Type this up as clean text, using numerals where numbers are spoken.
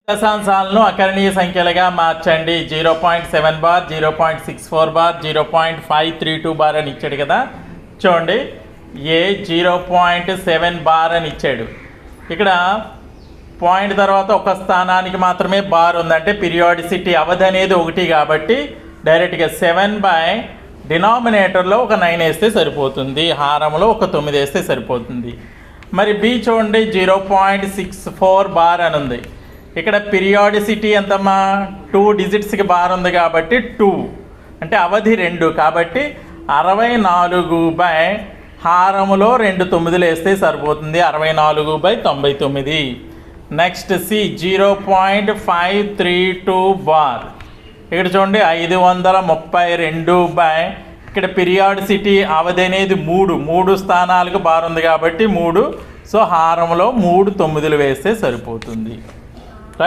దశాంశాలను అకరణీయ సంఖ్యలుగా మార్చండి. 0.7 bar, 0.64 bar, 0.532 bar అని ఇచ్చాడు కదా. చూడండి, ఏ 0.7 బార్ అని ఇచ్చాడు. ఇక్కడ పాయింట్ తర్వాత ఒక స్థానానికి మాత్రమే బార్ ఉందంటే పీరియాడిసిటీ అవధి అనేది 1 కాబట్టి డైరెక్ట్గా 7 బై డినామినేటర్లో ఒక 9 వేస్తే సరిపోతుంది, హారంలో ఒక 9 వేస్తే సరిపోతుంది. మరి బి చూడండి, 0.64 బార్ అని ఉంది. ఇక్కడ పీరియాడిసిటీ ఎంతమ్మా, 2 డిజిట్స్కి బార్ ఉంది కాబట్టి 2 అంటే అవధి 2 కాబట్టి 64 బై హారములో 2 9 వేస్తే సరిపోతుంది, 64 బై 99. Next C 0.532 bar. ఇక్కడ చూడండి 532 బై ఇక్కడ పీరియాడిసిటీ అవధి అనేది 3 స్థానాలకు బార్ ఉంది కాబట్టి 3, సో హారంలో 3 9 వేస్తే సరిపోతుంది.